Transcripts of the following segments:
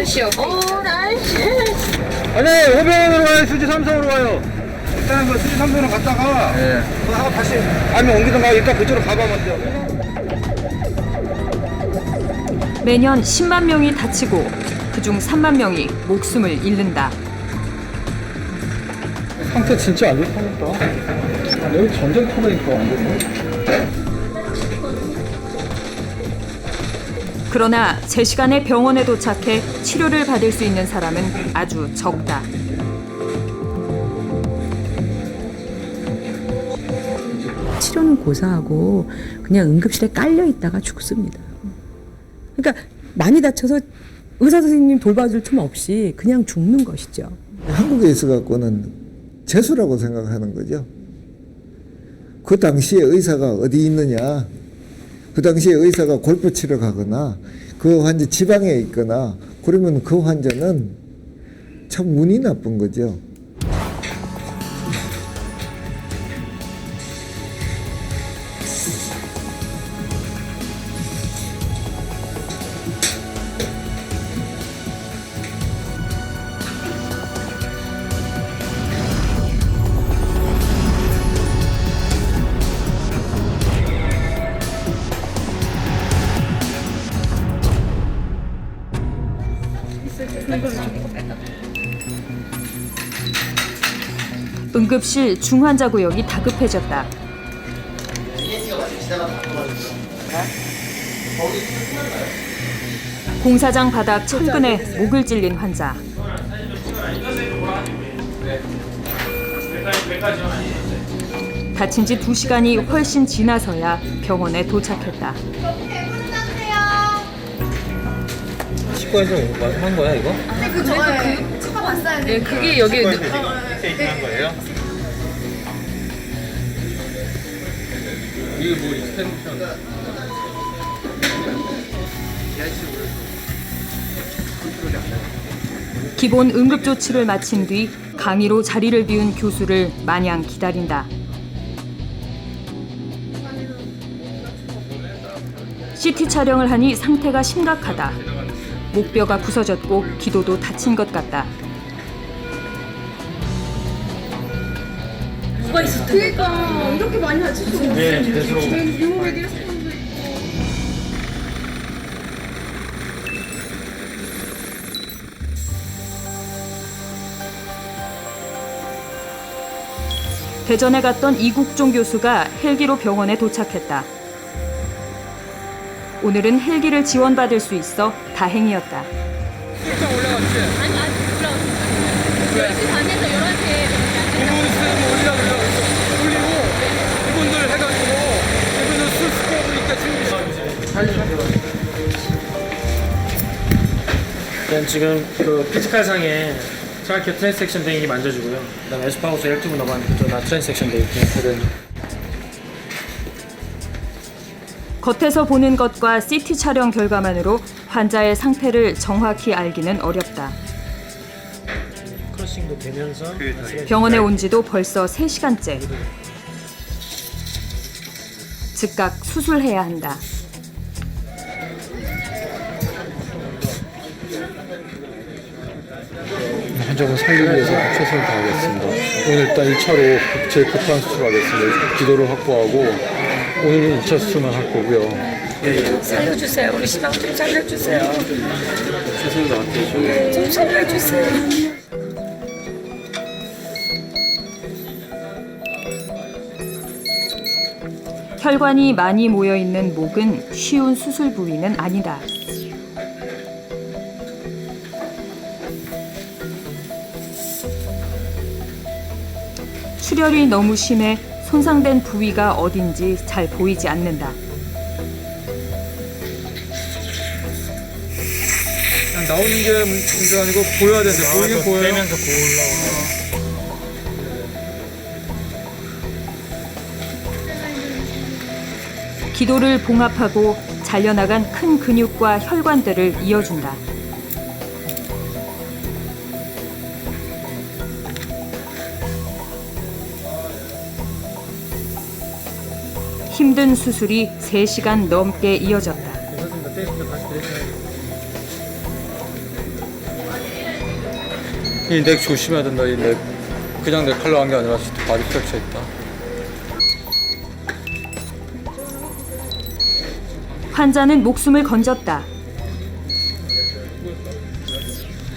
수지요. 나이스. 아니, 호병으로 가요? 수지 삼성으로 가요? 일단은 그 수지 삼성으로 갔다가, 그거 하고 다시, 아니면 옮기던가, 일단 그쪽으로 가봐, 먼저. 매년 10만 명이 다치고 그중 3만 명이 목숨을 잃는다. 상태 진짜 안 좋다니까. 여기 전쟁터라니까, 완전. 그러나 제 시간에 병원에 도착해 치료를 받을 수 있는 사람은 아주 적다. 치료는 고사하고 그냥 응급실에 깔려 있다가 죽습니다. 그러니까 많이 다쳐서 의사 선생님 돌봐줄 틈 없이 그냥 죽는 것이죠. 한국에 있어갖고는 재수라고 생각하는 거죠. 그 당시에 의사가 어디 있느냐, 그 당시에 의사가 골프 치러 가거나 그 환자 지방에 있거나 그러면 그 환자는 참 운이 나쁜 거죠. 응급실 중환자 구역이 다급해졌다. 공사장 바닥 천근에 목을 찔린 환자. 다친 지 2시간이 훨씬 지나서야 병원에 도착했다. 치과에서 한 거야, 이거? 네, 그게 여기 세이팅한 거예요? 이게 뭐 익스텐션? 기본 응급 조치를 마친 뒤 강의로 자리를 비운 교수를 마냥 기다린다. CT 촬영을 하니 상태가 심각하다. 목뼈가 부서졌고 기도도 다친 것 같다. 누가 있었던 그러니까 이렇게 많이 다칠 수 없어. 네, 대수로. 대전에 갔던 이국종 교수가 헬기로 병원에 도착했다. 오늘은 헬기를 지원받을 수 있어 다행이었다. 일단 올라갔지? 아니 아직 올라왔어. 10시 반에서 11시에 이분 쓰고 올리고 이분들 해가지고 이분들 술 스코어니까 지금 일단 지금 그 피지컬상에 정확히 트랜스섹션 대인이 만져주고요. 그다음에 에스파우스 L2분 넘었는데 그쪽 다 트랜스섹션 돼 있거든. 겉에서 보는 것과 CT 촬영 결과만으로 환자의 상태를 정확히 알기는 어렵다. 크러싱도 되면서 병원에 온 지도 벌써 3시간째. 즉각 수술해야 한다. 환자분 살리기 위해서 최선을 다하겠습니다. 오늘 일단 1차로 제일 급한 수술하겠습니다. 기도를 확보하고 오늘은 2차 수술만 할 거고요. 살려주세요. 우리 신랑 좀 살려주세요. 최선을 다할게요. 좀 살려주세요. 혈관이 많이 모여있는 목은 쉬운 수술 부위는 아니다. 출혈이 너무 심해 손상된 부위가 어딘지 잘 보이지 않는다. 그냥 나오는 게 문제가 아니고 보여야 되는데 보이긴 보여요. 빼면서 올라오고. 기도를 봉합하고 잘려나간 큰 근육과 혈관들을 이어준다. 힘든 수술이 3시간 넘게 이어졌다. 괜찮습니다. 떼시면 다시 드릴게요. 이 넥 조심해야 된다. 이 넥 그냥 내 칼로 한 게 아니라 바디 프랙처 있다. 환자는 목숨을 건졌다.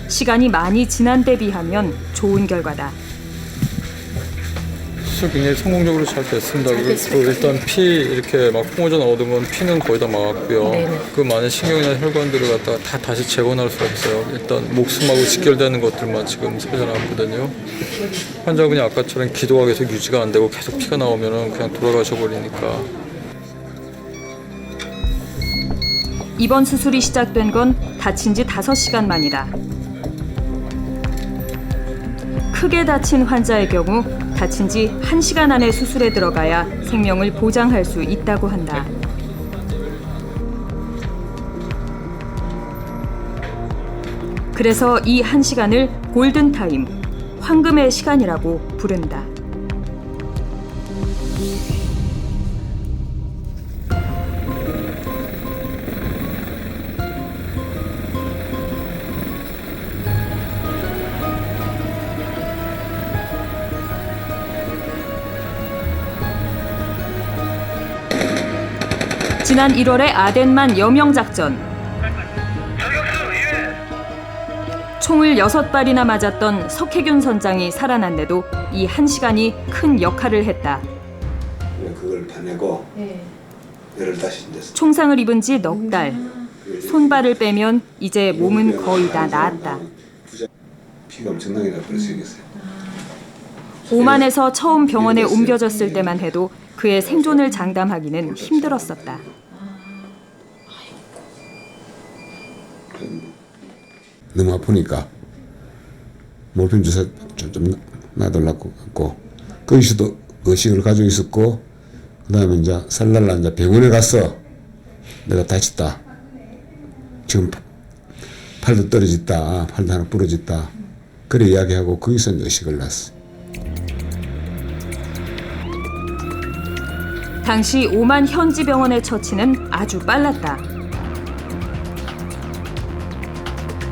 시간이 많이 지난 데 비하면 좋은 결과다. 수술 굉장히 성공적으로 잘 됐습니다. 그 일단 피 이렇게 막 뿜어져 나오던 건 피는 거의 다 막았고요. 그 많은 신경이나 혈관들을 갖다가 다 다시 재건할 수가 있어요. 일단 목숨하고 직결되는 것들만 지금 살려놨거든요. 환자분이 아까처럼 기도가 계속 유지가 안 되고 계속 피가 나오면은 그냥 돌아가셔 버리니까. 이번 수술이 시작된 건 다친 지 5시간 만이다. 크게 다친 환자의 경우 다친 지 1시간 안에 수술에 들어가야 생명을 보장할 수 있다고 한다. 그래서 이 1시간을 골든타임, 황금의 시간이라고 부른다. 지난 1월의 아덴만 여명작전. 총을 6발이나 맞았던 석혜균 선장이 살아났는데도 이 1시간이 큰 역할을 했다. 그걸 파내고 열을 다시 이제 총상을 입은 지 넉 달. 손발을 빼면 이제 몸은 거의 다 나았다. 피가 엄청나게 나버릴 수 있겠어요. 오만에서 처음 병원에 옮겨졌을 때만 해도 그의 생존을 장담하기는 힘들었었다. 너무 아프니까 몰핀 주사 좀 놔달라고 했고 거기서도 의식을 가지고 있었고 그다음에 이제 설날날 이제 병원에 갔어. 내가 다쳤다. 지금 팔도 떨어졌다. 팔도 하나 부러졌다. 그래 이야기하고 거기서 이제 의식을 놨어. 당시 오만 현지 병원의 처치는 아주 빨랐다.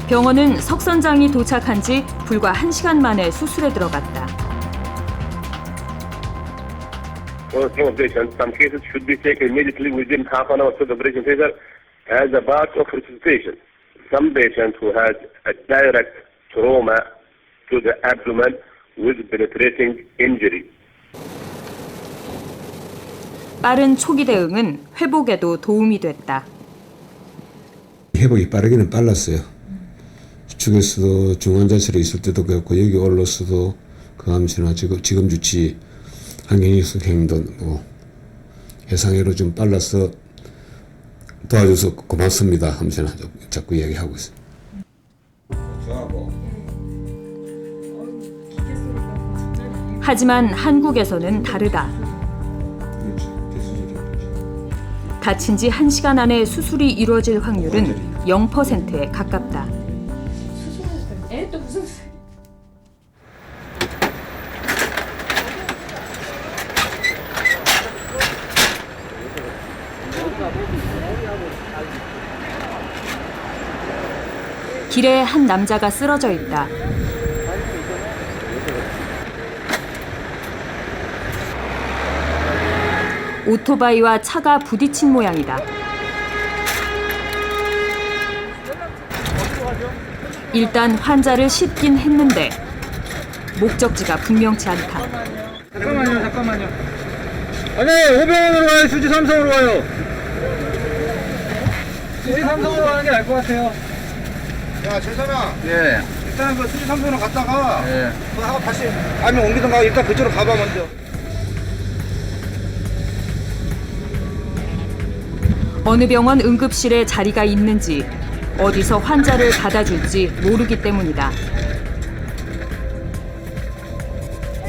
병원은 석 선장이 도착한 지 불과 1시간 만에 수술에 들어갔다. For no operation, some cases should be taken immediately within half an hour to the operation theater as a part of resuscitation. Some patients who had a direct trauma to the abdomen with penetrating injury. 빠른 초기 대응은 회복에도 도움이 됐다. 회복이 빠르기는 빨랐어요. 주측에서도 중환자실에 있을 때도 그렇고 여기 올라서도 그 암시나 지금 주치 한경익 행도 뭐 예상외로 좀 빨라서 도와줘서 고맙습니다 하면서 자꾸 이야기하고 있어요. 하지만 한국에서는 다르다. 다친 지 1시간 안에 수술이 이루어질 확률은 0%에 가깝다. 길에 한 남자가 쓰러져 있다. 오토바이와 차가 부딪힌 모양이다. 일단 환자를 싣긴 했는데 목적지가 분명치 않다. 잠깐만요. 아니, 호병원으로 가요? 수지 삼성으로 가요? 수지 삼성으로 가는 게 나을 것 같아요. 야, 재선아. 예. 일단 그 수지 삼성으로 갔다가 예. 그거 하고 다시 가면 옮기던가 일단 그쪽으로 가봐 먼저. 어느 병원 응급실에 자리가 있는지 어디서 환자를 받아줄지 모르기 때문이다.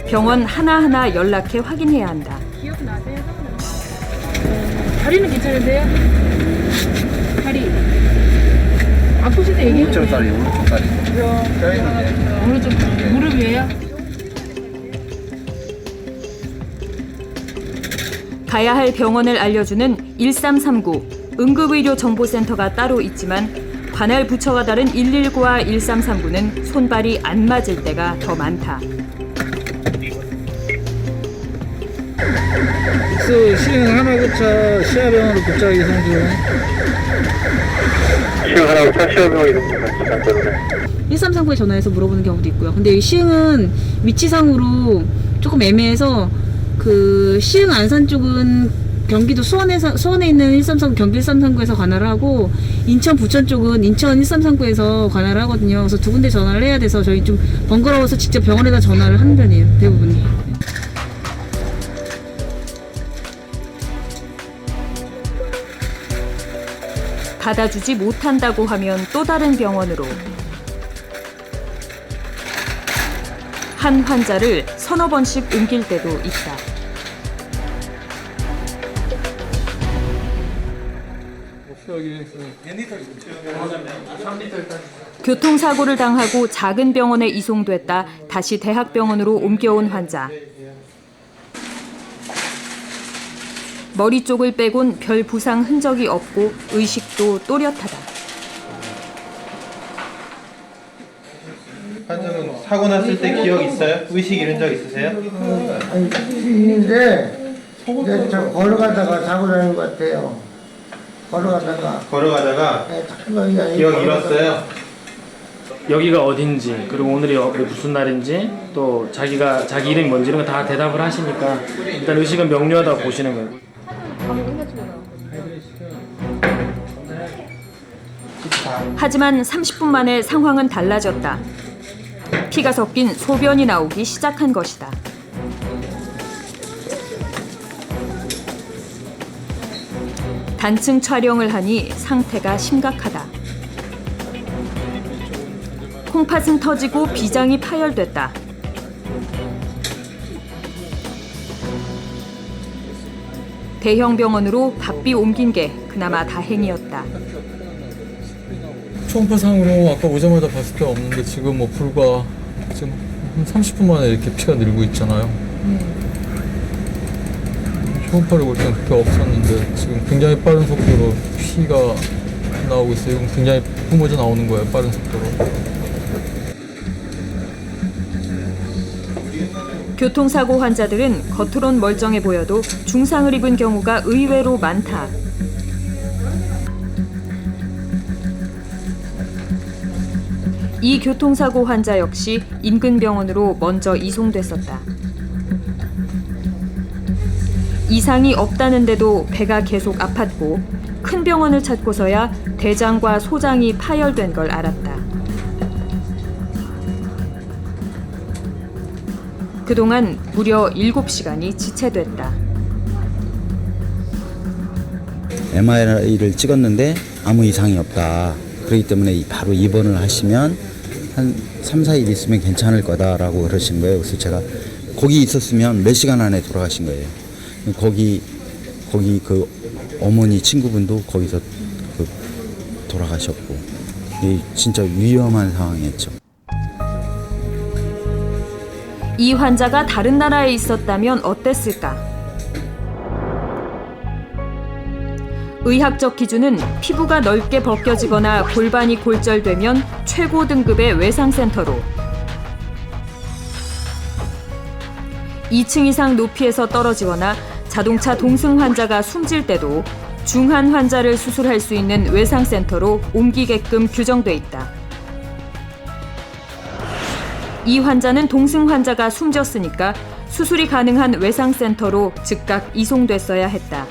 병원 하나하나 연락해 확인해야 한다. 다리는 괜찮으세요? 다리. 아프실 때 얘기해 주세요. 오른쪽 다리. 오른쪽 무릎이에요? 가야 할 병원을 알려주는 1339 응급의료 정보센터가 따로 있지만 관할 부처가 다른 119와 1339는 손발이 안 맞을 때가 더 많다. 엑스 시흥 하나구차 시야병원으로 급작 이송 중. 1339에 전화해서 물어보는 경우도 있고요. 근데 이 시흥은 위치상으로 조금 애매해서 그 시흥 안산 쪽은 경기도 수원에 있는 1339 경기 1339에서 관할을 하고 인천 부천 쪽은 인천 1339에서 관할을 하거든요. 그래서 두 군데 전화를 해야 돼서 저희 좀 번거로워서 직접 병원에다 전화를 하는 편이에요. 대부분이. 받아주지 못한다고 하면 또 다른 병원으로. 한 환자를 서너 번씩 옮길 때도 있다. 교통사고를 당하고 작은 병원에 이송됐다 다시 대학병원으로 옮겨온 환자. 머리 쪽을 빼곤 별 부상 흔적이 없고 의식도 또렷하다. 환자분 사고 났을 때 기억 있어요? 의식 잃은 적 있으세요? 아니, 있는데 이제 저 걸어가다가 사고 나는 것 같아요. 걸어가다가 네, 기억 잃었어요? 여기가 어딘지 그리고 오늘이 무슨 날인지 또 자기 이름이 뭔지 이런 거 다 대답을 하시니까 일단 의식은 명료하다고 보시는 거예요. 하지만 30분 만에 상황은 달라졌다. 피가 섞인 소변이 나오기 시작한 것이다. 단층 촬영을 하니 상태가 심각하다. 콩팥은 터지고 비장이 파열됐다. 대형 병원으로 바삐 옮긴 게 그나마 다행이었다. 초음파상으로 아까 오자마자 봤을 때 없는데 지금 뭐 불과 지금 한 30분 만에 이렇게 피가 늘고 있잖아요. 초음파를 볼 때는 그렇게 없었는데 지금 굉장히 빠른 속도로 피가 나오고 있어요. 이건 굉장히 뿜어져 나오는 거예요. 빠른 속도로. 교통사고 환자들은 겉으론 멀쩡해 보여도 중상을 입은 경우가 의외로 많다. 이 교통사고 환자 역시 인근 병원으로 먼저 이송됐었다. 이상이 없다는데도 배가 계속 아팠고 큰 병원을 찾고서야 대장과 소장이 파열된 걸 알았다. 그동안 무려 7시간이 지체됐다. MRI를 찍었는데 아무 이상이 없다. 그렇기 때문에 바로 입원을 하시면 한 3, 4일 있으면 괜찮을 거다라고 그러신 거예요. 그래서 제가 거기 있었으면 몇 시간 안에 돌아가신 거예요. 거기 그 어머니 친구분도 거기서 돌아가셨고 진짜 위험한 상황이었죠. 이 환자가 다른 나라에 있었다면 어땠을까? 의학적 기준은 피부가 넓게 벗겨지거나 골반이 골절되면 최고 등급의 외상센터로, 2층 이상 높이에서 떨어지거나 자동차 동승 환자가 숨질 때도 중한 환자를 수술할 수 있는 외상센터로 옮기게끔 규정돼 있다. 이 환자는 동승 환자가 숨졌으니까 수술이 가능한 외상센터로 즉각 이송됐어야 했다.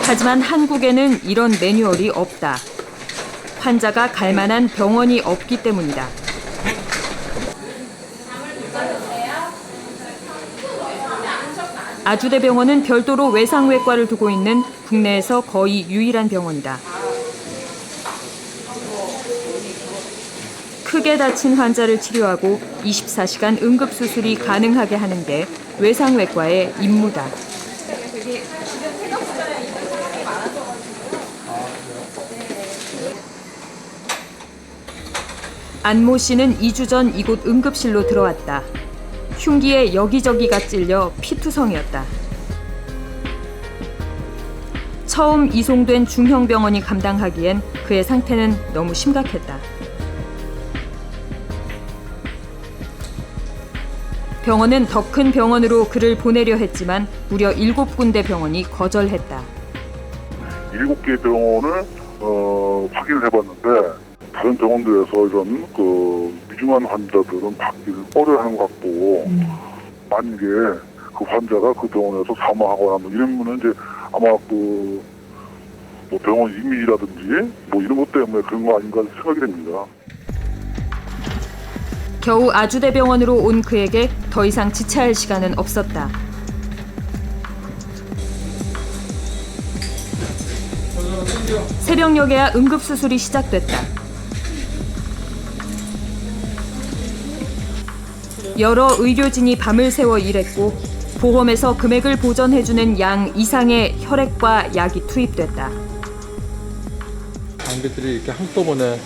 하지만 한국에는 이런 매뉴얼이 없다. 환자가 갈 만한 병원이 없기 때문이다. 아주대병원은 별도로 외상외과를 두고 있는 국내에서 거의 유일한 병원이다. 크게 다친 환자를 치료하고 24시간 응급수술이 가능하게 하는 게 외상외과의 임무다. 안모 씨는 2주 전 이곳 응급실로 들어왔다. 흉기에 여기저기가 찔려 피투성이었다. 처음 이송된 중형병원이 감당하기엔 그의 상태는 너무 심각했다. 병원은 더 큰 병원으로 그를 보내려 했지만 무려 7군데 병원이 거절했다. 7개 병원을 확인을 해봤는데 다른 병원들에서 이런 위중한 환자들은 받기를 어려워하는 것 같고 만약에 그 환자가 그 병원에서 사망하거나 뭐 이러면은 이제 아마 뭐 병원 이미지라든지 뭐 이런 것 때문에 그런 거 아닌가 생각이 됩니다. 겨우 아주대병원으로 온 그에게 더 이상 지체할 시간은 없었다. 새벽녘에야 응급수술이 시작됐다. 여러 의료진이 밤을 새워 일했고 보험에서 금액을 보전해주는 양 이상의 혈액과 약이 투입됐다. 장비들이 이렇게 한꺼번에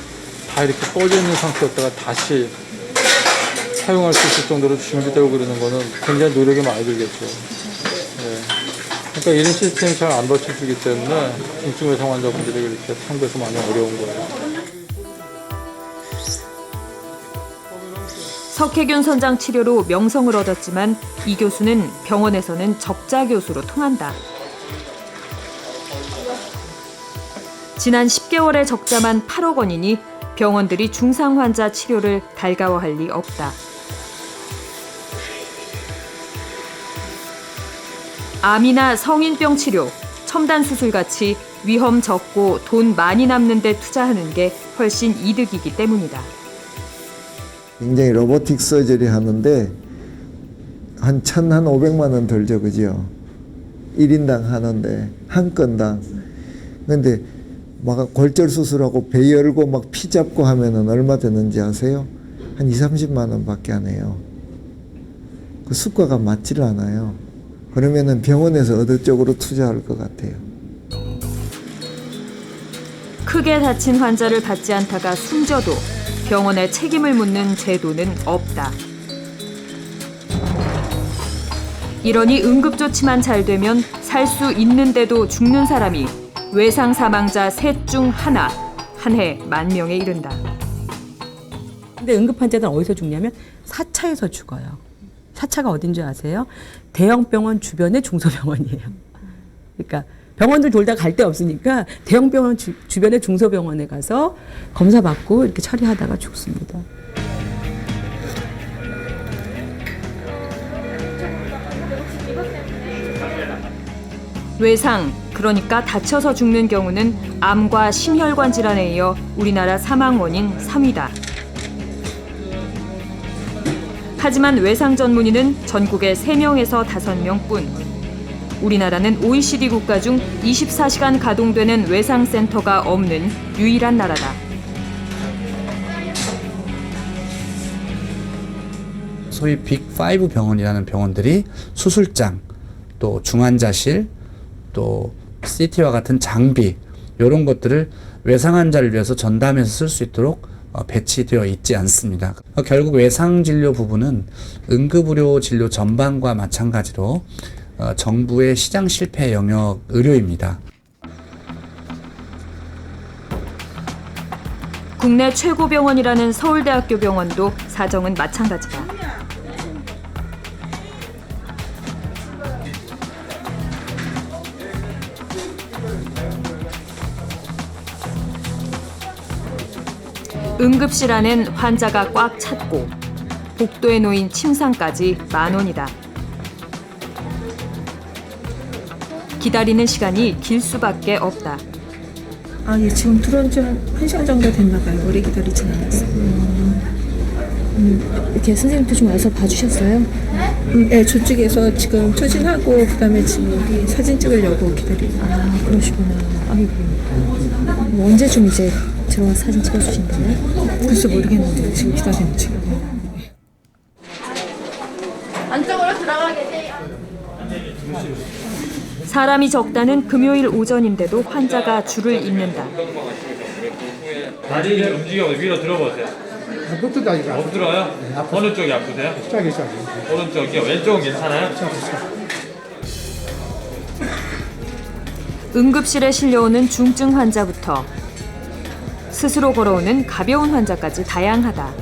다 이렇게 꺼져 있는 상태였다가 다시 사용할 수 있을 정도로 준비되고 그러는 거는 굉장히 노력이 많이 들겠죠. 네. 그러니까 이런 시스템이 잘 안 받쳐주기 때문에 중증 외상 환자분들이 이렇게 상부에서 많이 어려운 거예요. 석혜균 선장 치료로 명성을 얻었지만 이 교수는 병원에서는 적자 교수로 통한다. 지난 10개월의 적자만 8억 원이니 병원들이 중상 환자 치료를 달가워할 리 없다. 암이나 성인병 치료, 첨단 수술같이 위험 적고 돈 많이 남는 데 투자하는 게 훨씬 이득이기 때문이다. 굉장히 로보틱 서저리 하는데 한 1,500만 원 들죠, 그죠? 1인당 하는데 한 건당. 근데 막 골절 수술하고 배 열고 막 피 잡고 하면은 얼마 되는지 아세요? 한 20-30만 원밖에 안 해요. 그 수가가 맞지를 않아요. 그러면은 병원에서 어느 쪽으로 투자할 것 같아요. 크게 다친 환자를 받지 않다가 숨져도 병원에 책임을 묻는 제도는 없다. 이러니 응급조치만 잘 되면 살 수 있는데도 죽는 사람이 외상 사망자 셋 중 하나, 한 해 10,000명에 이른다. 근데 응급 환자들은 어디서 죽냐면 4차에서 죽어요. 4차가 어딘지 아세요? 대형 병원 주변의 중소병원이에요. 그러니까 병원들 돌다 갈 데 없으니까 대형 병원 주변의 중소병원에 가서 검사 받고 이렇게 처리하다가 죽습니다. 외상, 그러니까 다쳐서 죽는 경우는 암과 심혈관 질환에 이어 우리나라 사망 원인 3위다. 하지만 외상 전문의는 전국에 3명에서 5명뿐. 우리나라는 OECD 국가 중 24시간 가동되는 외상센터가 없는 유일한 나라다. 소위 빅5 병원이라는 병원들이 수술장, 또 중환자실, 또 CT와 같은 장비 이런 것들을 외상 환자를 위해서 전담해서 쓸 수 있도록 배치되어 있지 않습니다. 결국 외상 진료 부분은 응급의료 진료 전반과 마찬가지로 정부의 시장 실패 영역 의료입니다. 국내 최고 병원이라는 서울대학교 병원도 사정은 마찬가지다. 응급실 안엔 환자가 꽉 찼고 복도에 놓인 침상까지 10,000원이다. 기다리는 시간이 길 수밖에 없다. 아, 예, 지금 들어온 지 한 1시간 정도 됐나 봐요. 오래 기다리진 않았어요. 이렇게 선생님도 좀 와서 봐주셨어요? 네, 저쪽에서 지금 추진하고 그다음에 지금 여기 사진 찍으려고 기다리고. 아, 그러시구나. 아이고. 뭐 언제쯤 이제 들어와서 사진 찍어주신다고요? 글쎄 모르겠는데 지금 기다리는 중이에요. 안쪽으로 들어가게 돼요. 사람이 적다는 금요일 오전인데도 환자가 줄을 잇는다. 다리를 움직여 위로 들어보세요. 못 들어요? 어느 쪽이 아프세요? 저기. 오른쪽이요? 왼쪽은 괜찮아요? 응급실에 실려오는 중증 환자부터 스스로 걸어오는 가벼운 환자까지 다양하다.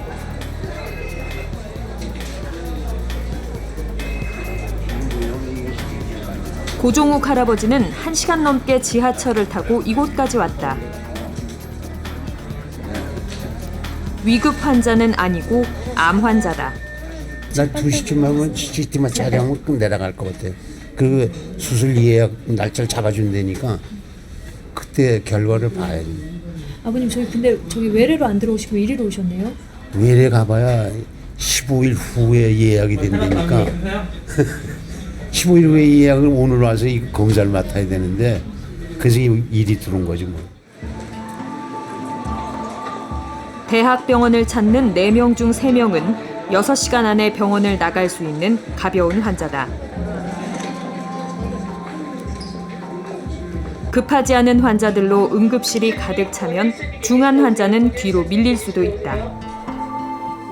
고종욱 할아버지는 1시간 넘게 지하철을 타고 이곳까지 왔다. 위급 환자는 아니고 암 환자다. 난 2시쯤 하면 CCTV만 촬영을 꼭 내려갈 것 같아요. 그 수술 예약 날짜를 잡아준다니까 그때 결과를 봐야 돼. 아버님 저희 근데 저기 외래로 안 들어오시고 이리로 오셨네요. 외래 가봐야 15일 후에 예약이 된다니까 15일 후에 예약을 오늘 와서 이 검사를 맡아야 되는데 그래서 일이 들어온 거지 뭐. 대학병원을 찾는 4명 중 3명은 6시간 안에 병원을 나갈 수 있는 가벼운 환자다. 급하지 않은 환자들로 응급실이 가득 차면 중한 환자는 뒤로 밀릴 수도 있다.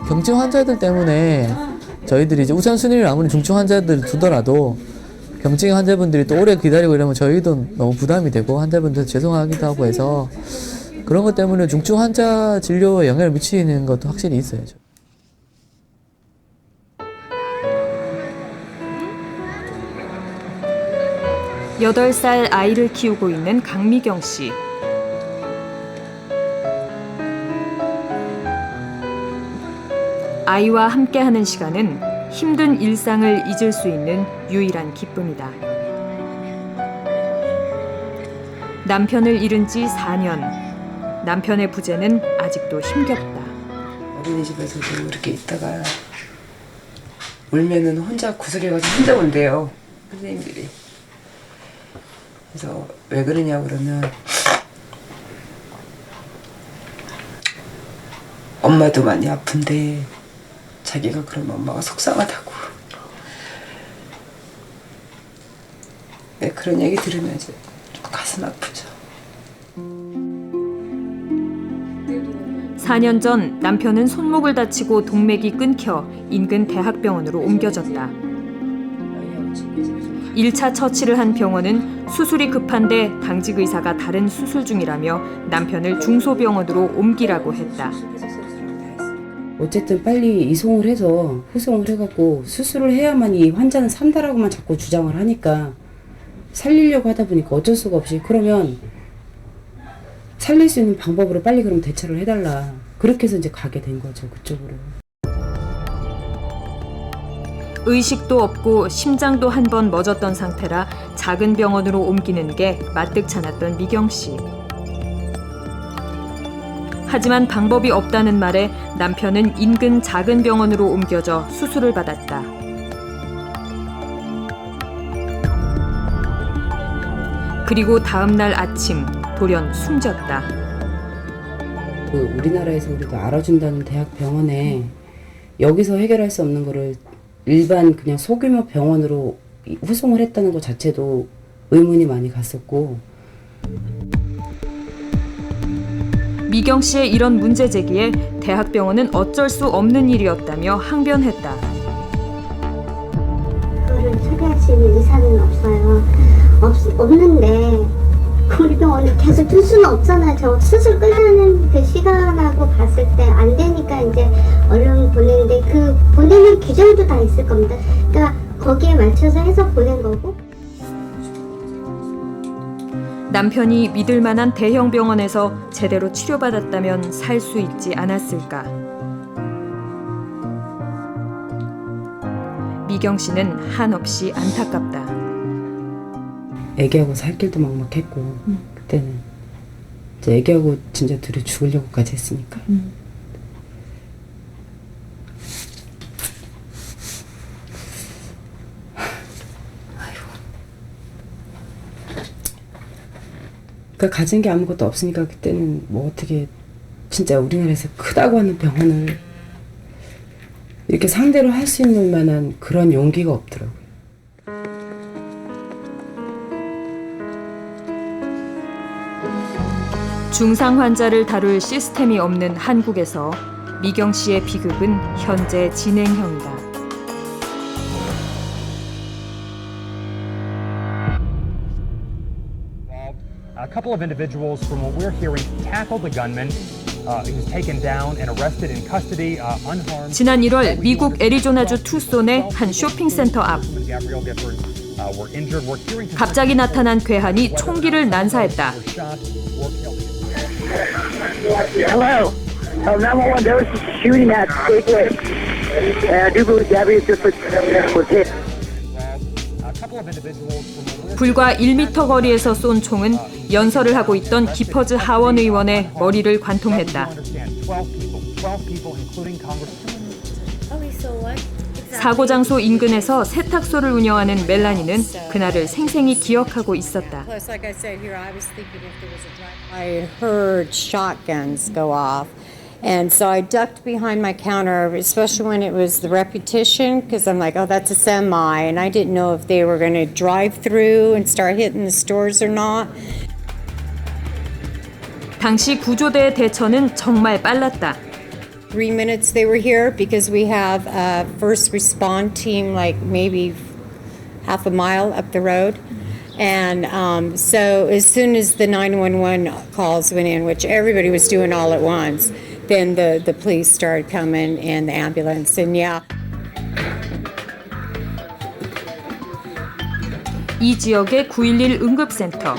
경증 환자들 때문에 저희들이 이제 우선순위를 아무리 중증 환자들 두더라도 경증 환자분들이 또 오래 기다리고 이러면 저희도 너무 부담이 되고 환자분들 죄송하기도 하고 해서 그런 것 때문에 중증 환자 진료에 영향을 미치는 것도 확실히 있어요. 8살 아이를 키우고 있는 강미경 씨. 아이와 함께하는 시간은 힘든 일상을 잊을 수 있는 유일한 기쁨이다. 남편을 잃은 지 4년. 남편의 부재는 아직도 힘겹다. 어린이집에서도 이렇게 있다가 울면은 혼자 구석에가지고 혼자 온대요, 선생님들이. 그래서 왜 그러냐고 그러면 엄마도 많이 아픈데 자기가 그러면 엄마가 속상하다고. 네, 그런 얘기 들으면 이제 좀 가슴 아프죠. 4년 전 남편은 손목을 다치고 동맥이 끊겨 인근 대학병원으로 옮겨졌다. 1차 처치를 한 병원은 수술이 급한데 당직 의사가 다른 수술 중이라며 남편을 중소병원으로 옮기라고 했다. 어쨌든 빨리 이송을 해서 후송을 해갖고 수술을 해야만 이 환자는 산다라고만 자꾸 주장을 하니까 살리려고 하다 보니까 어쩔 수가 없이 그러면 살릴 수 있는 방법으로 빨리 그럼 대처를 해달라. 그렇게 해서 이제 가게 된 거죠, 그쪽으로. 의식도 없고 심장도 한 번 멎었던 상태라 작은 병원으로 옮기는 게 마뜩찮았던 미경 씨. 하지만 방법이 없다는 말에 남편은 인근 작은 병원으로 옮겨져 수술을 받았다. 그리고 다음 날 아침 돌연 숨졌다. 우리나라에서 우리가 알아준다는 대학병원에 여기서 해결할 수 없는 거를 일반 그냥 소규모 병원으로 후송을 했다는 것 자체도 의문이 많이 갔었고. 미경 씨의 이런 문제 제기에 대학병원은 어쩔 수 없는 일이었다며 항변했다. 그거를 처리할 수 있는 의사는 없어요. 없는데 우리 병원에 계속 둘 수는 없잖아요. 저 수술 끝나는 그 시간하고 봤을 때 안 되니까 이제 얼른 보내는데 그 보내는 규정도 다 있을 겁니다. 그러니까 거기에 맞춰서 해서 보낸 거고. 남편이 믿을 만한 대형 병원에서 제대로 치료받았다면 살 수 있지 않았을까. 미경 씨는 한없이 안타깝다. 애기하고 살 길도 막막했고 그때는 이제 애기하고 진짜 둘이 죽으려고까지 했으니까. 그러니까 가진 게 아무것도 없으니까 그때는 뭐 어떻게 진짜 우리나라에서 크다고 하는 병원을 이렇게 상대로 할 수 있는 만한 그런 용기가 없더라고요. 중상 환자를 다룰 시스템이 없는 한국에서 미경 씨의 비극은 현재 진행형이다. couple of individuals, from what we're hearing, tackled the gunman. He was taken down and arrested in custody, unharmed. 지난 1월 미국 애리조나주 투손의 한 쇼핑센터 앞. Gabrielle Gifford were injured. We're hearing 갑자기 나타난 괴한이 총기를 난사했다. Hello. 911, there was a shooting at Gateway. And I do believe Gabrielle Gifford was hit. 불과 1m 거리에서 쏜 총은 연설을 하고 있던 기퍼즈 하원 의원의 머리를 관통했다. 사고 장소 인근에서 세탁소를 운영하는 멜라니는 그날을 생생히 기억하고 있었다. I heard shotguns go off. And so I ducked behind my counter, especially when it was the repetition, because I'm like, oh, that's a semi. And I didn't know if they were going to drive through and start hitting the stores or not. 당시 구조대의 대처는 정말 빨랐다. 3 minutes they were here because we have a first respond team like maybe half a mile up the road. And so as soon as the 911 calls went in, which everybody was doing all at once, then the police started coming and the ambulance. And yeah. 이 지역의 911 응급센터.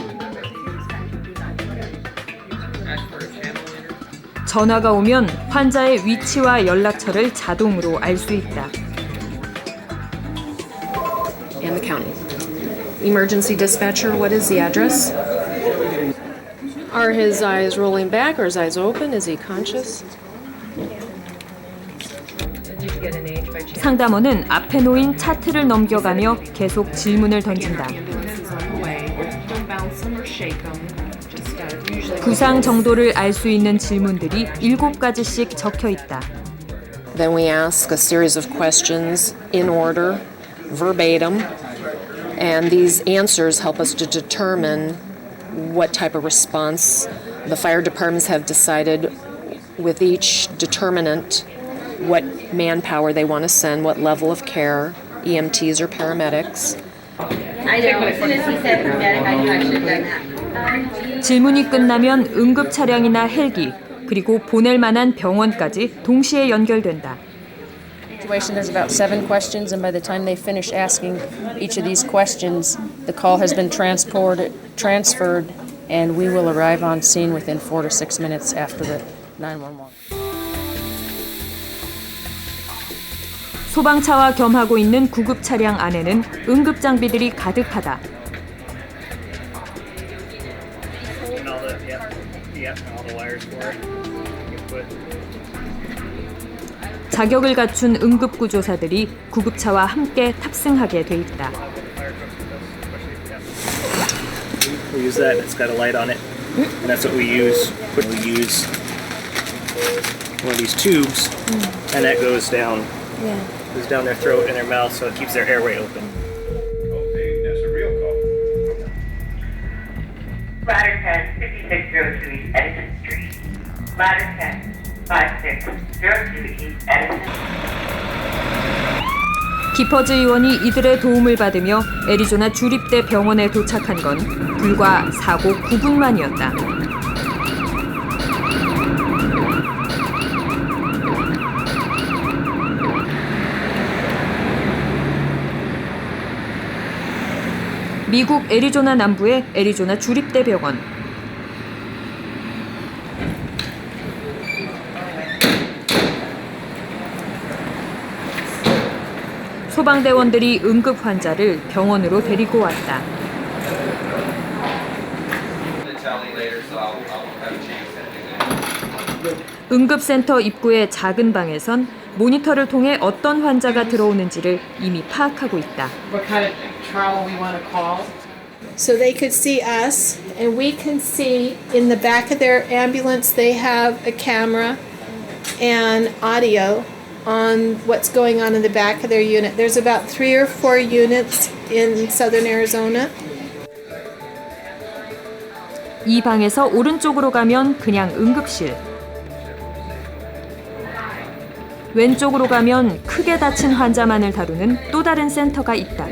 전화가 오면 환자의 위치와 연락처를 자동으로 알 수 있다. And the county. Emergency dispatcher, what is the address? Are his eyes rolling back or his eyes open? Is he conscious? 상담원은 앞에 놓인 차트를 넘겨가며 계속 질문을 던진다. 부상 정도를 알 수 있는 질문들이 7가지씩 적혀 있다. Then we ask a series of questions in order, verbatim, and these answers help us to determine what type of response the fire departments have decided with each determinant, what manpower they want to send, what level of care, EMTs or paramedics. I know, as soon as he said paramedic, I knew I should have done that. 질문이 끝나면 응급 차량이나 헬기, 그리고 보낼 만한 병원까지 동시에 연결된다. There's about 7 questions, and by the time they finish asking each of these questions, the call has been transferred, and we will arrive on scene within 4 to 6 minutes after the 911. 소방차와 겸하고 있는 구급 차량 안에는 응급 장비들이 가득하다. 자격을 갖춘 응급구조사들이 구급차와 함께 탑승하게 돼 있다. We use that. It's got a light on it, and that's what we use. We use one of these tubes, and that goes down their throat and their mouth, so it keeps their airway open. Ladder 10, 5602 East Edison Street. Ladder 10, 5602 East Edison. 기퍼즈 의원이 이들의 도움을 받으며 애리조나 주립대 병원에 도착한 건 불과 사고 9분 만이었다. 미국 애리조나 남부의 애리조나 주립대 병원. 소방대원들이 응급 환자를 병원으로 데리고 왔다. 응급센터 입구의 작은 방에선 모니터를 통해 어떤 환자가 들어오는지를 이미 파악하고 있다. So they could see us, and we can see in the back of their ambulance they have a camera and audio on what's going on in the back of their unit. There's about 3 or 4 units in southern Arizona. 이 방에서 오른쪽으로 가면 그냥 응급실. 왼쪽으로 가면 크게 다친 환자만을 다루는 또 다른 센터가 있다.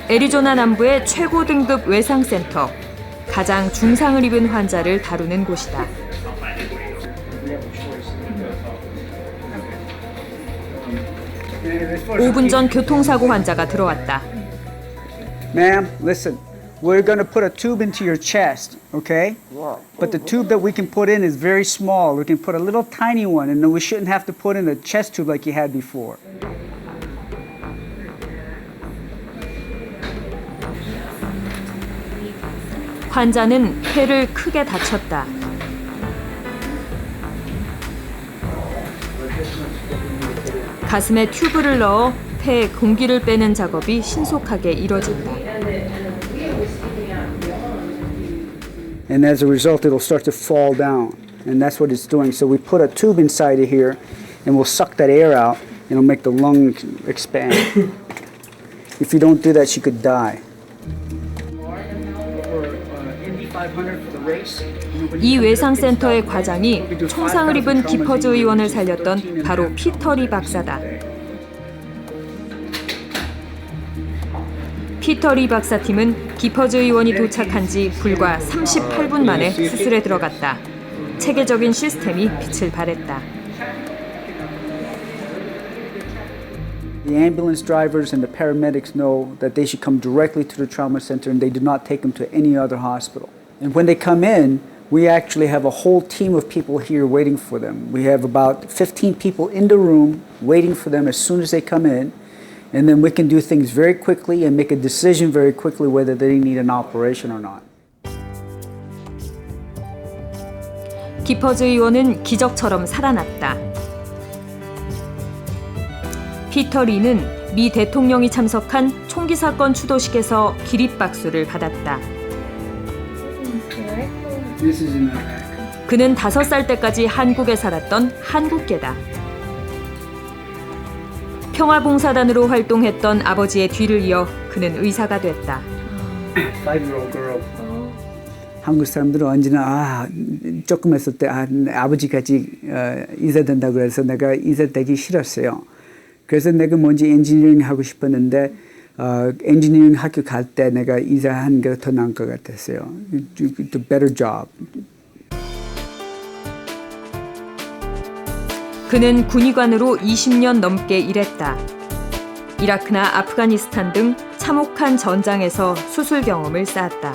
애리조나 남부의 최고 등급 외상센터, 가장 중상을 입은 환자를 다루는 곳이다. 5분 전 교통사고 환자가 들어왔다. Ma'am, listen. We're going to put a tube into your chest, okay? But the tube that we can put in is very small. We can put a little tiny one, and then we shouldn't have to put in a chest tube like you had before. 환자는 폐를 크게 다쳤다. 가슴에 튜브를 넣어 폐에 공기를 빼는 작업이 신속하게 이뤄진다. And as a result, it'll start to fall down. And that's what it's doing. So we put a tube inside of here, and we'll suck that air out, and it'll make the lung expand. If you don't do that, she could die. 이 외상센터의 과장이 총상을 입은 기퍼즈 의원을 살렸던 바로 피터 리 박사다. 피터 리 박사팀은 기퍼즈 의원이 도착한 지 불과 38분 만에 수술에 들어갔다. 체계적인 시스템이 빛을 발했다. The ambulance drivers and the paramedics know that they should come directly to the trauma center, and they do not take them to any other hospital. And when they come in, we actually have a whole team of people here waiting for them. We have about 15 people in the room waiting for them as soon as they come in. And then we can do things very quickly and make a decision very quickly whether they need an operation or not. 기퍼즈 의원은 기적처럼 살아났다. 피터 리는 미 대통령이 참석한 총기 사건 추도식에서 기립박수를 받았다. 그는 5살 때까지 한국에 살았던 한국계다. 평화봉사단으로 활동했던 아버지의 뒤를 이어 그는 의사가 됐다. 5-year-old girl. 한국 사람들은 언제나 조금 했을 때 아버지까지 의사 된다고 그래서 내가 의사 되기 싫었어요. 그래서 내가 먼저 엔지니어링 하고 싶었는데 엔지니어링 학교 갈 때 내가 의사 하는 게 더 나은 것 같았어요. The better job. 그는 군의관으로 20년 넘게 일했다. 이라크나 아프가니스탄 등 참혹한 전장에서 수술 경험을 쌓았다.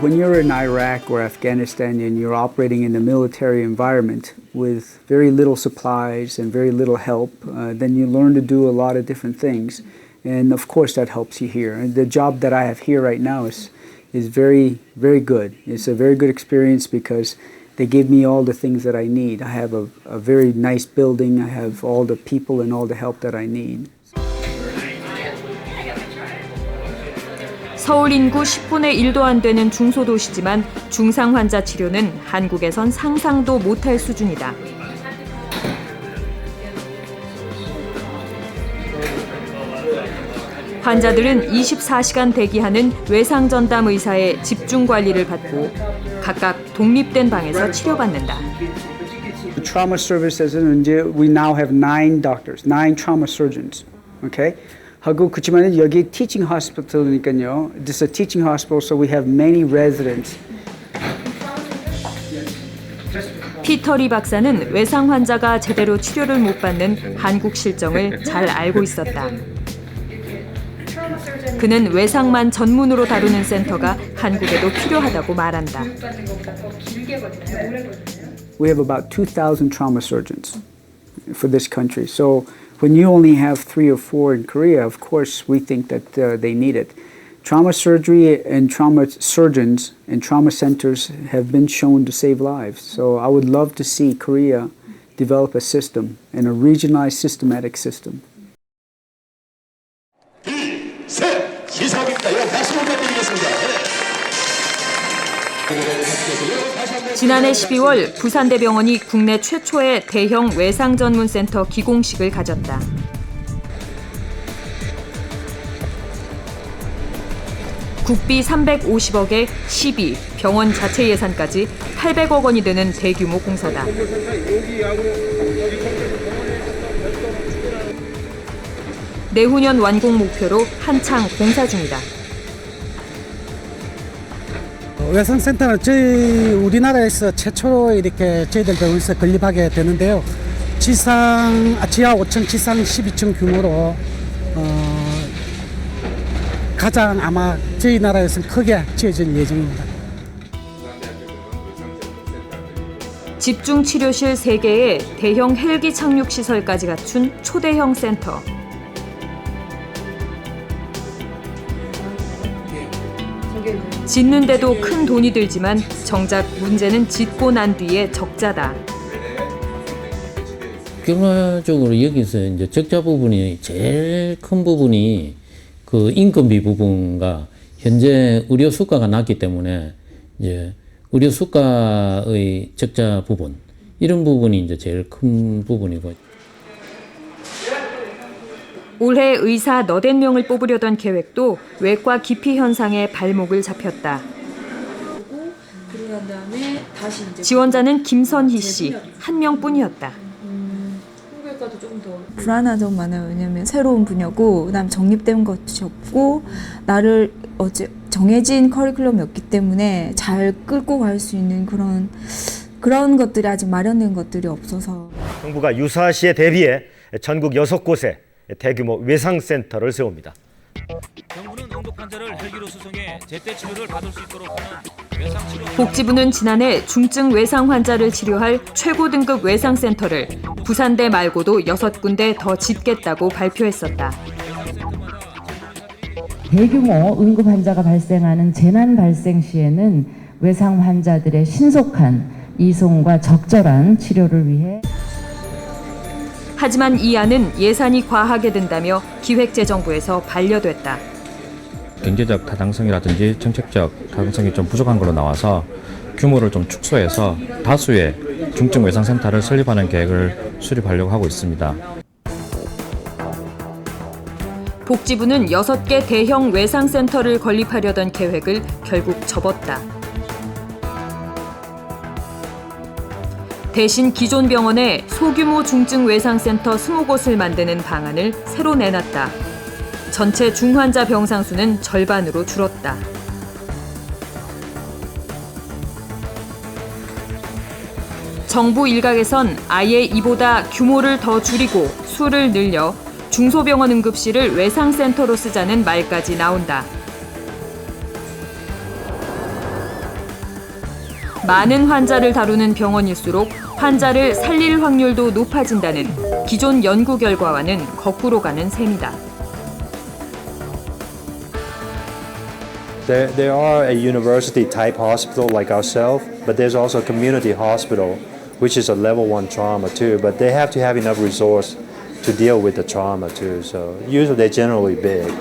When you're in Iraq or Afghanistan and you're operating in a military environment with very little supplies and very little help, then you learn to do a lot of different things. And of course that helps you here. And the job that I have here right now is very, very good. It's a very good experience because they give me all the things that I need. I have a very nice building. I have all the people and all the help that I need. 서울 인구 10분의 1도 안 되는 중소도시지만 중상 환자 치료는 한국에선 상상도 못할 수준이다. 환자들은 24시간 대기하는 외상전담 의사의 집중 관리를 받고 각각 독립된 방에서 치료받는다. The trauma service에서는 이제 we now have 9 doctors, 9 trauma surgeons. Okay? 하고 그렇지만 여기 teaching hospital이니까요. This is a teaching hospital, so we have many residents. 피터 리 박사는 외상 환자가 제대로 치료를 못 받는 한국 실정을 잘 알고 있었다. 그는 외상만 전문으로 다루는 센터가 한국에도 필요하다고 말한다. We have about 2,000 trauma surgeons for this country. So when you only have 3 or 4 in Korea, of course we think that they need it. Trauma surgery and trauma surgeons and trauma centers have been shown to save lives. So I would love to see Korea develop a system and a regionalized systematic system. 지난해 12월 부산대병원이 국내 최초의 대형 외상 전문 센터 기공식을 가졌다. 국비 350억에 12, 병원 자체 예산까지 800억 원이 되는 대규모 공사다. 내후년 완공 목표로 한창 공사 중이다. 외상센터는 우리나라에서 최초로 이렇게 저희들 병원에서 건립하게 되는데요. 지하 5층, 지상 12층 규모로 가장 아마 저희 나라에서는 크게 지어질 예정입니다. 집중치료실 3개에 대형 헬기 착륙 시설까지 갖춘 초대형 센터. 짓는데도 큰 돈이 들지만 정작 문제는 짓고 난 뒤의 적자다. 결과적으로 여기서 이제 적자 부분이 제일 큰 부분이 그 인건비 부분과 현재 의료 수가가 낮기 때문에 이제 의료 수가의 적자 부분 이런 부분이 이제 제일 큰 부분이고. 올해 의사 80명을 뽑으려던 계획도 외과 기피 현상에 발목을 잡혔다. 지원자는 김선희 씨 한 명뿐이었다. 불안한 점 많아요. 왜냐면 새로운 분야고 그다음 정립된 것이 없고 나를 정해진 커리큘럼이었기 때문에 잘 끌고 갈 수 있는 그런 것들이 아직 마련된 것들이 없어서. 정부가 유사시에 대비해 전국 6곳에 대규모 외상센터를 세웁니다. 정부는 응급 환자를 헬기로 수송해 제때 치료를 받을 수 있도록 하는 외상치료. 복지부는 지난해 중증 외상 환자를 치료할 최고 등급 외상센터를 부산대 말고도 6군데 더 짓겠다고 발표했었다. 대규모 응급 환자가 발생하는 재난 발생 시에는 외상 환자들의 신속한 이송과 적절한 치료를 위해. 하지만 이 안은 예산이 과하게 든다며 기획재정부에서 반려됐다. 경제적 타당성이라든지 정책적 타당성이 좀 부족한 걸로 나와서 규모를 좀 축소해서 다수의 중증 외상센터를 설립하는 계획을 수립하려고 하고 있습니다. 복지부는 6개 대형 외상센터를 건립하려던 계획을 결국 접었다. 대신 기존 병원에 소규모 중증 외상센터 20곳을 만드는 방안을 새로 내놨다. 전체 중환자 병상 수는 절반으로 줄었다. 정부 일각에선 아예 이보다 규모를 더 줄이고 수를 늘려 중소병원 응급실을 외상센터로 쓰자는 말까지 나온다. 많은 환자를 다루는 병원일수록 환자를 살릴 확률도 높아진다는 기존 연구 결과와는 거꾸로 가는 셈이다. There are a university type hospital like ourselves, but there's also a community hospital, which is a level 1 trauma too, but they have to have enough resource to deal with the trauma too. So usually they're generally big.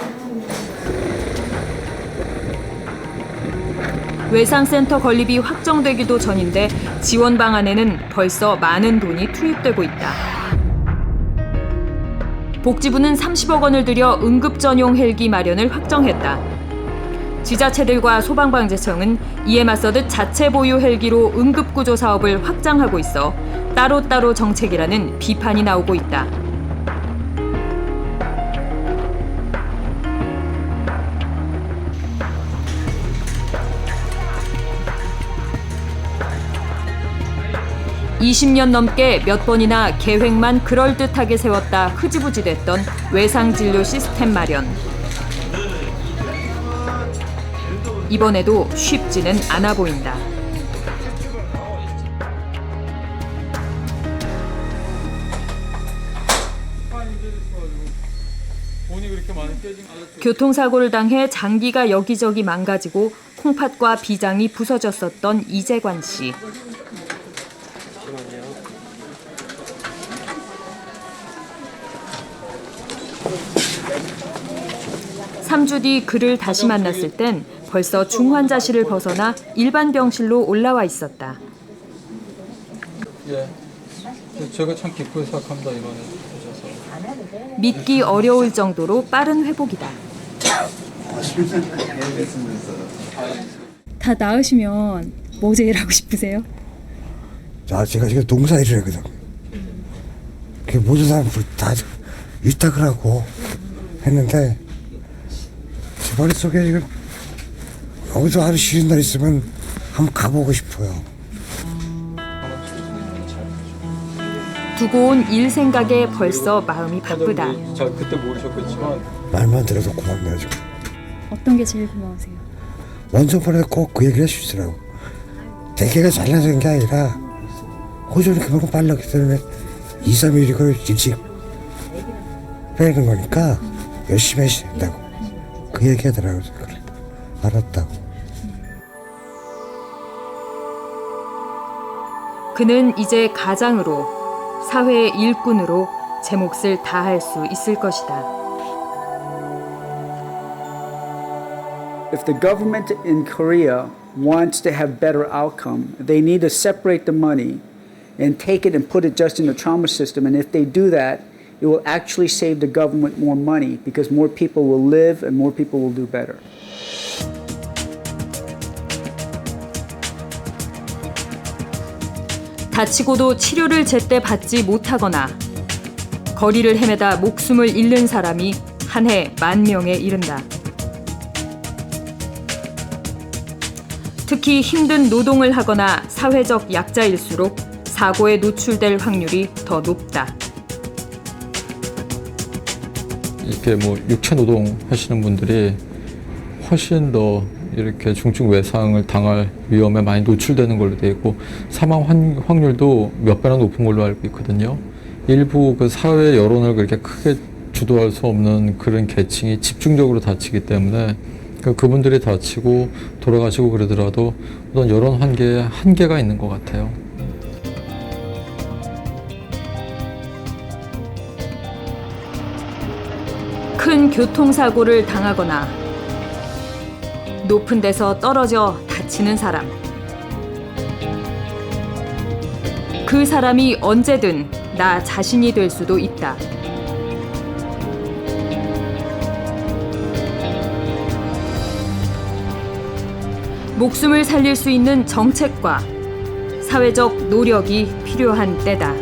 외상센터 건립이 확정되기도 전인데 지원 방안에는 벌써 많은 돈이 투입되고 있다. 복지부는 30억 원을 들여 응급 전용 헬기 마련을 확정했다. 지자체들과 소방방재청은 이에 맞서듯 자체 보유 헬기로 응급구조 사업을 확장하고 있어 따로따로 정책이라는 비판이 나오고 있다. (20년) 넘게 몇 번이나 계획만 그럴듯하게 세웠다 흐지부지 됐던 외상진료 시스템 마련. 이번에도 쉽지는 않아 보인다. 교통사고를 당해 장기가 여기저기 망가지고 콩팥과 비장이 부서졌었던 이재관 씨. 삼 주 뒤 그를 다시 만났을 땐 벌써 중환자실을 벗어나 일반 병실로 올라와 있었다. 예, 제가 참 기쁘게 생각합니다. 이번에 오셔서. 믿기 어려울 정도로 빠른 회복이다. 다 나으시면 뭐 제일 하고 싶으세요? 자, 제가 지금 농사일을 하거든. 그 모든 사람들 다 일탁을 하고 했는데 제 머릿속에 지금 여기서 하루 쉬는 날 있으면 한번 가보고 싶어요. 두고 온 일 생각에 벌써 마음이 바쁘다. 저 그때 모르셨겠지만 말만 들어도 고맙네요 지금. 어떤 게 제일 고마우세요? 원서번에 꼭 그 얘기를 해주시더라고. 대개가 잘나는 게 아니라 호전이 그만큼 빨랐기 때문에 2, 3일 이걸 일찍 빼는 거니까 열심히 하셔야 된다고 그 얘기 하더라고요. 그래 알았다고. 그는 이제 가장으로 사회의 일꾼으로 제 몫을 다할 수 있을 것이다. If the government in Korea wants to have better outcome, they need to separate the money and take it and put it just in the trauma system. And if they do that, it will actually save the government more money because more people will live and more people will do better. 다치고도 치료를 제때 받지 못하거나 거리를 헤매다 목숨을 잃는 사람이 한 해 10,000명에 이른다. 특히 힘든 노동을 하거나 사회적 약자일수록 사고에 노출될 확률이 더 높다. 이렇게 뭐 육체 노동 하시는 분들이 훨씬 더 이렇게 중증 외상을 당할 위험에 많이 노출되는 걸로 되어 있고 사망 확률도 몇 배나 높은 걸로 알고 있거든요. 일부 그 사회 여론을 그렇게 크게 주도할 수 없는 그런 계층이 집중적으로 다치기 때문에 그분들이 다치고 돌아가시고 그러더라도 어떤 여론 한계에 한계가 있는 것 같아요. 큰 교통사고를 당하거나 높은 데서 떨어져 다치는 사람. 그 사람이 언제든 나 자신이 될 수도 있다. 목숨을 살릴 수 있는 정책과 사회적 노력이 필요한 때다.